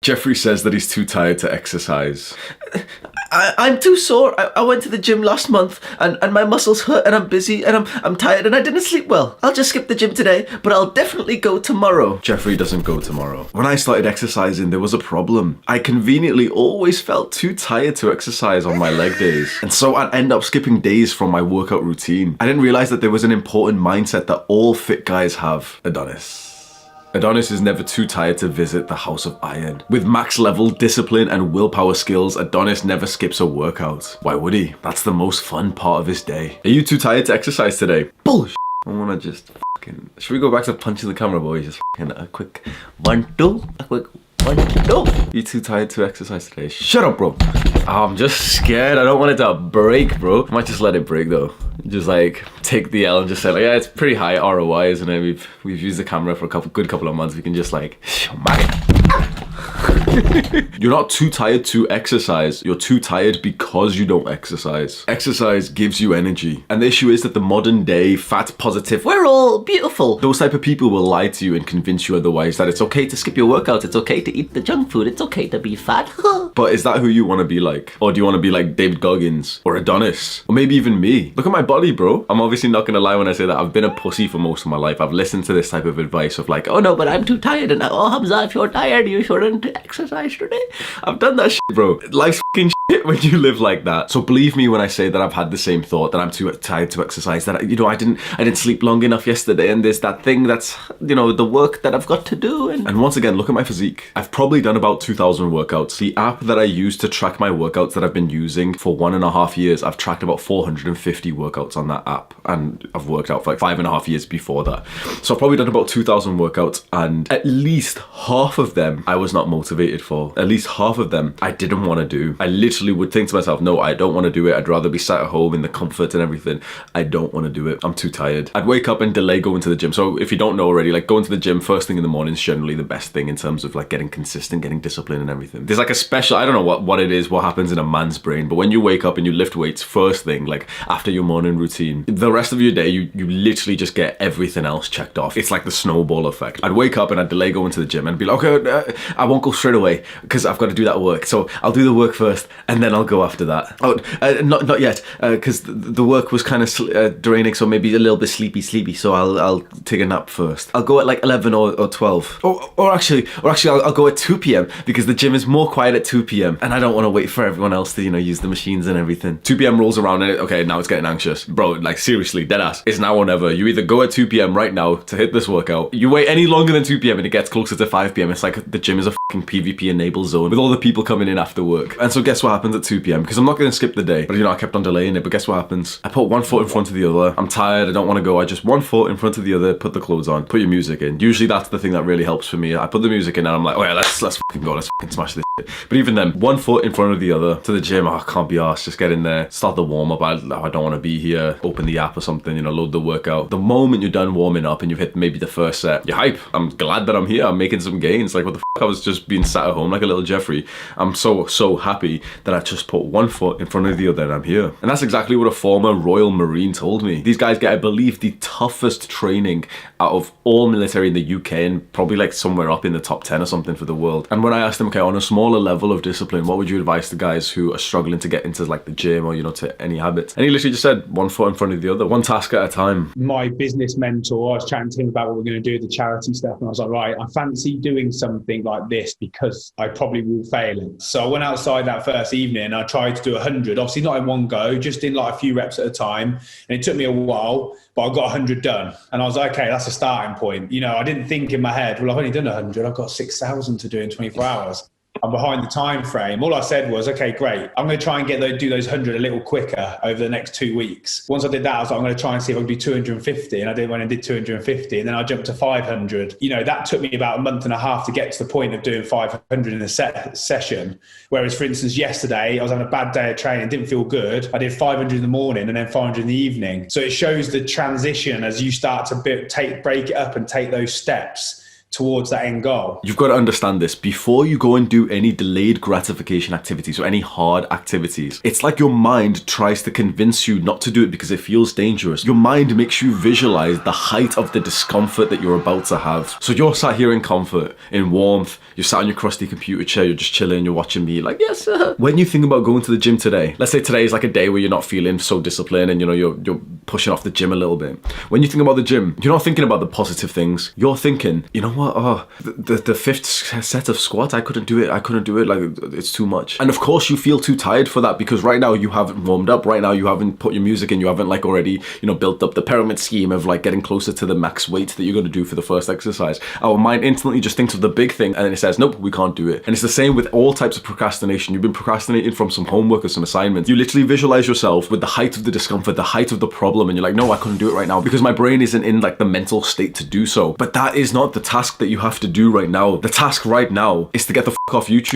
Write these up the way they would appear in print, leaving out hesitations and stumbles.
Jeffrey says that he's too tired to exercise. I'm too sore. I went to the gym last month and my muscles hurt and I'm busy and I'm tired and I didn't sleep well. I'll just skip the gym today, but I'll definitely go tomorrow. Jeffrey doesn't go tomorrow. When I started exercising, there was a problem. I conveniently always felt too tired to exercise on my leg days. And so I'd end up skipping days from my workout routine. I didn't realize that there was an important mindset that all fit guys have. Adonis is never too tired to visit the House of Iron. With max level discipline and willpower skills, Adonis never skips a workout. Why would he? That's the most fun part of his day. Are you too tired to exercise today? Bullshit. I wanna just fucking... Should we go back to punching the camera, boys? Just fucking a quick 1, 2, a quick 1, 2. You too tired to exercise today? Shut up, bro. Oh, I'm just scared. I don't want it to break, bro. I might just let it break though. Just like take the L and just say like, yeah, it's pretty high ROI, isn't it? We've used the camera for a good couple of months. We can just like, You're not too tired to exercise. You're too tired because you don't exercise. Exercise gives you energy. And the issue is that the modern day fat positive, we're all beautiful, those type of people will lie to you and convince you otherwise, that it's okay to skip your workouts, it's okay to eat the junk food, it's okay to be fat. But is that who you want to be like? Or do you want to be like David Goggins or Adonis? Or maybe even me? Look at my body, bro. I'm obviously not going to lie when I say that I've been a pussy for most of my life. I've listened to this type of advice of like, oh no, but I'm too tired. And oh, Hamza, if you're tired, you shouldn't exercise today. I've done that shit, bro. Life's fucking shit when you live like that. So believe me when I say that I've had the same thought, that I'm too tired to exercise, that, you know, I didn't sleep long enough yesterday, and there's that thing that's, you know, the work that I've got to do. And once again, look at my physique. I've probably done about 2,000 workouts. The app that I use to track my workouts that I've been using for 1.5 years, I've tracked about 450 workouts on that app, and I've worked out for like 5.5 years before that. So I've probably done about 2,000 workouts, and at least half of them I was not motivated for. At least half of them I didn't want to do. I literally would think to myself, no, I don't want to do it. I'd rather be sat at home in the comfort and everything. I don't want to do it. I'm too tired. I'd wake up and delay going to the gym. So if you don't know already, like going to the gym first thing in the morning is generally the best thing in terms of like getting consistent, getting discipline and everything. There's like a special, I don't know what it is, what happens in a man's brain, but when you wake up and you lift weights first thing, like after your morning routine, the rest of your day, you literally just get everything else checked off. It's like the snowball effect. I'd wake up and I'd delay going to the gym and be like, okay, I won't go straight away because I've got to do that work. So I'll do the work first and then I'll go after that. Oh, not yet, because the work was kind of draining, so maybe a little bit sleepy. So I'll take a nap first. I'll go at like 11 or 12. Or actually I'll go at 2 p.m. because the gym is more quiet at 2 p.m. and I don't want to wait for everyone else to, you know, use the machines and everything. 2 p.m. rolls around and okay, now it's getting anxious. Bro, like seriously, deadass. It's now or never. You either go at 2 p.m. right now to hit this workout. You wait any longer than 2 p.m. and it gets closer to 5 p.m. It's like the gym is a fucking PvP enabled zone with all the people coming in after work. And so guess what happens at 2 p.m. because I'm not going to skip the day, but you know, I kept on delaying it. But guess what happens? I put one foot in front of the other. I'm tired. I don't want to go. I just one foot in front of the other, put the clothes on, put your music in. Usually that's the thing that really helps for me. I put the music in and I'm like, oh yeah, let's fucking go. Let's fucking smash this shit. But even then, one foot in front of the other to the gym. Oh, I can't be arsed. Just get in there, start the warm up. I don't want to be here. Open the app or something, you know, load the workout. The moment you're done warming up and you've hit maybe the first set, you're hype. I'm glad that I'm here. I'm making some gains. Like what the fuck? I was just being sat at home like a little Jeffrey. I'm so happy that I just put one foot in front of the other and I'm here. And that's exactly what a former Royal Marine told me. These guys get, I believe, the toughest training out of all military in the UK and probably like somewhere up in the top 10 or something for the world. And when I asked them, okay, on a smaller level of discipline, what would you advise to guys who are struggling to get into like the gym or, you know, to any habits? And he literally just said one foot in front of the other, one task at a time. My business mentor, I was chatting to him about what we're going to do with the charity stuff. And I was like, right, I fancy doing something like this because I probably will fail it. So I went outside that first evening and I tried to do 100, obviously not in one go, just in like a few reps at a time. And it took me a while, but I got 100 done. And I was like, okay, that's a starting point. You know, I didn't think in my head, well, I've only done 100. I've got 6,000 to do in 24 hours. I'm behind the time frame. All I said was, okay, great. I'm going to try and do those 100 a little quicker over the next 2 weeks. Once I did that, I was like, I'm going to try and see if I can do 250. And I did when I did 250. And then I jumped to 500. You know, that took me about a month and a half to get to the point of doing 500 in a session. Whereas, for instance, yesterday, I was having a bad day of training, didn't feel good. I did 500 in the morning and then 500 in the evening. So it shows the transition as you start to break it up and take those steps towards that end goal. You've got to understand this. Before you go and do any delayed gratification activities or any hard activities, it's like your mind tries to convince you not to do it because it feels dangerous. Your mind makes you visualize the height of the discomfort that you're about to have. So you're sat here in comfort, in warmth, you're sat on your crusty computer chair, you're just chilling, you're watching me like, yes, sir. When you think about going to the gym today, let's say today is like a day where you're not feeling so disciplined and you're pushing off the gym a little bit. When you think about the gym, you're not thinking about the positive things. You're thinking, you know what? Oh, the fifth set of squats, I couldn't do it. Like, it's too much. And of course you feel too tired for that because right now you haven't warmed up. Right now you haven't put your music in. You haven't like already, built up the pyramid scheme of like getting closer to the max weight that you're going to do for the first exercise. Our mind instantly just thinks of the big thing and then it says, nope, we can't do it. And it's the same with all types of procrastination. You've been procrastinating from some homework or some assignments. You literally visualize yourself with the height of the discomfort, the height of the problem, and you're like, no, I couldn't do it right now because my brain isn't in like the mental state to do so. But that is not the task that you have to do right now. The task right now is to get the f*** off YouTube.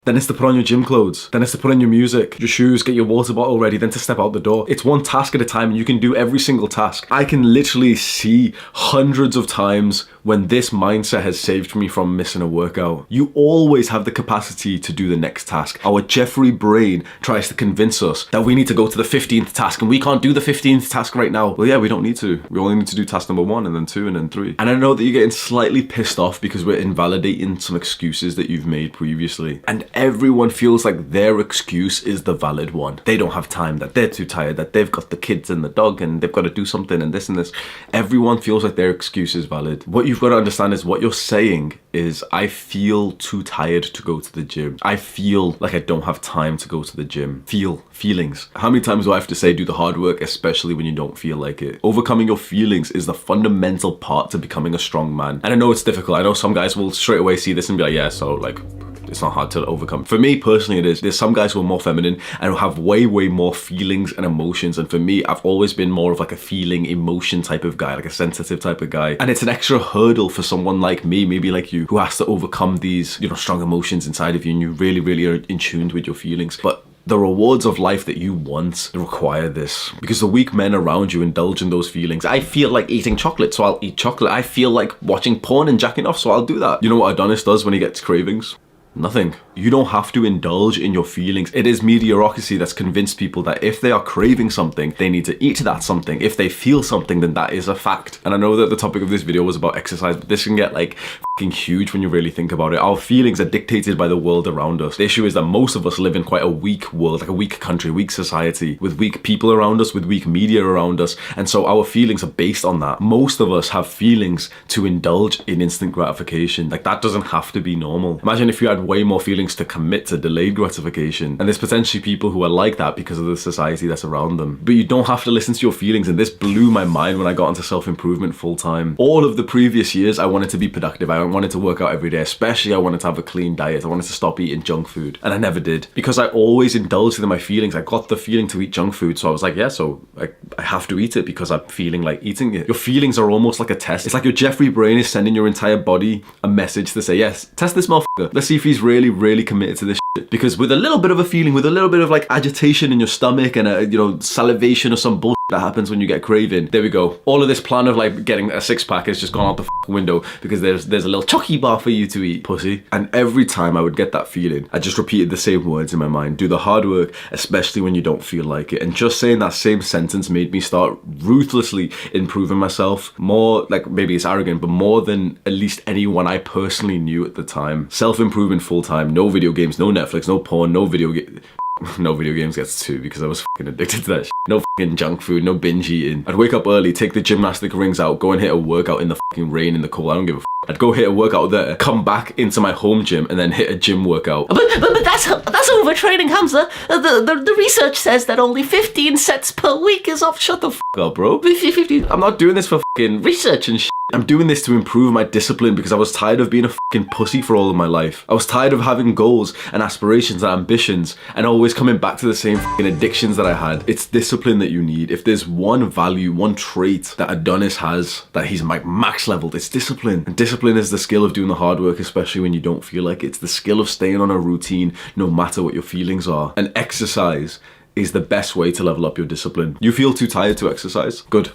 Then it's to put on your gym clothes. Then it's to put on your music, your shoes, get your water bottle ready, then to step out the door. It's one task at a time and you can do every single task. I can literally see hundreds of times when this mindset has saved me from missing a workout. You always have the capacity to do the next task. Our Jeffrey brain tries to convince us that we need to go to the 15th task and we can't do the 15th task right now. Well, yeah, we don't need to. We only need to do task number 1 and then 2 and then 3. And I know that you're getting slightly pissed off because we're invalidating some excuses that you've made previously. And everyone feels like their excuse is the valid one. They don't have time, that they're too tired, that they've got the kids and the dog and they've got to do something and this and this. Everyone feels like their excuse is valid. What you've got to understand is what you're saying is, I feel too tired to go to the gym. I feel like I don't have time to go to the gym. Feelings. How many times do I have to say do the hard work, especially when you don't feel like it? Overcoming your feelings is the fundamental part to becoming a strong man. And I know it's difficult. I know some guys will straight away see this and be like, yeah, so like, it's not hard to overcome. For me personally, it is. There's some guys who are more feminine and who have way more feelings and emotions. And for me, I've always been more of like a feeling, emotion type of guy, like a sensitive type of guy. And it's an extra hurdle for someone like me, maybe like you, who has to overcome these, strong emotions inside of you, and you really are in tune with your feelings. But the rewards of life that you want require this, because the weak men around you indulge in those feelings. I feel like eating chocolate, so I'll eat chocolate. I feel like watching porn and jacking off, so I'll do that. You know what Adonis does when he gets cravings? Nothing. You don't have to indulge in your feelings. It is mediocrity that's convinced people that if they are craving something, they need to eat that something. If they feel something, then that is a fact. And I know that the topic of this video was about exercise, but this can get like fucking huge when you really think about it. Our feelings are dictated by the world around us. The issue is that most of us live in quite a weak world, like a weak country, weak society, with weak people around us, with weak media around us. And so our feelings are based on that. Most of us have feelings to indulge in instant gratification. Like, that doesn't have to be normal. Imagine if you had way more feelings to commit to delayed gratification. And there's potentially people who are like that because of the society that's around them. But you don't have to listen to your feelings. And this blew my mind when I got into self-improvement full time. All of the previous years, I wanted to be productive. I wanted to work out every day. Especially I wanted to have a clean diet. I wanted to stop eating junk food. And I never did, because I always indulged in my feelings. I got the feeling to eat junk food. So I was like, yeah, so I have to eat it because I'm feeling like eating it. Your feelings are almost like a test. It's like your Jeffrey brain is sending your entire body a message to say, yes, test this motherfucker. Let's see if he's really committed to this shit. Because with a little bit of a feeling, with a little bit of like agitation in your stomach and a, salivation or some bullshit that happens when you get craving, there we go. All of this plan of like getting a six-pack has just gone out the window because there's a little chocky bar for you to eat, pussy. And every time I would get that feeling, I just repeated the same words in my mind. Do the hard work, especially when you don't feel like it. And just saying that same sentence made me start ruthlessly improving myself. More, like, maybe it's arrogant, but more than at least anyone I personally knew at the time. Self-improvement full time. No video games, no Netflix, no porn, no video games gets 2 because I was fucking addicted to that shit. No fucking junk food, no binge eating. I'd wake up early, take the gymnastic rings out, go and hit a workout in the fucking rain, in the cold. I don't give a I'd go hit a workout there, come back into my home gym, and then hit a gym workout. But that's overtraining, Hamza. The research says that only 15 sets per week is off. Shut the f*** up, bro. 15. I'm not doing this for fucking research and shit. I'm doing this to improve my discipline because I was tired of being a fucking pussy for all of my life. I was tired of having goals and aspirations and ambitions and always coming back to the same fucking addictions that I had. It's discipline that you need. If there's one value, one trait that Adonis has, that he's like max leveled, it's discipline. And discipline is the skill of doing the hard work, especially when you don't feel like it. It's the skill of staying on a routine no matter what your feelings are. And exercise is the best way to level up your discipline. You feel too tired to exercise? Good.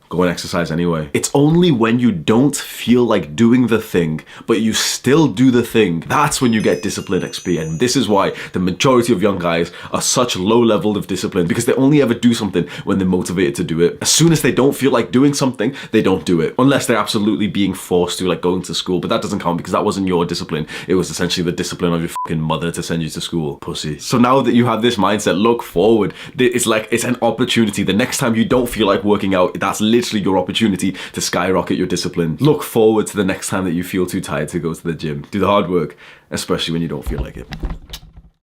go and exercise anyway. It's only when you don't feel like doing the thing, but you still do the thing, that's when you get discipline XP. And this is why the majority of young guys are such low level of discipline, because they only ever do something when they're motivated to do it. As soon as they don't feel like doing something, they don't do it. Unless they're absolutely being forced to, like going to school. But that doesn't count because that wasn't your discipline. It was essentially the discipline of your fucking mother to send you to school. Pussy. So now that you have this mindset, look forward. It's like, it's an opportunity. The next time you don't feel like working out, that's literally your opportunity to skyrocket your discipline. Look forward to the next time that you feel too tired to go to the gym. Do the hard work, especially when you don't feel like it.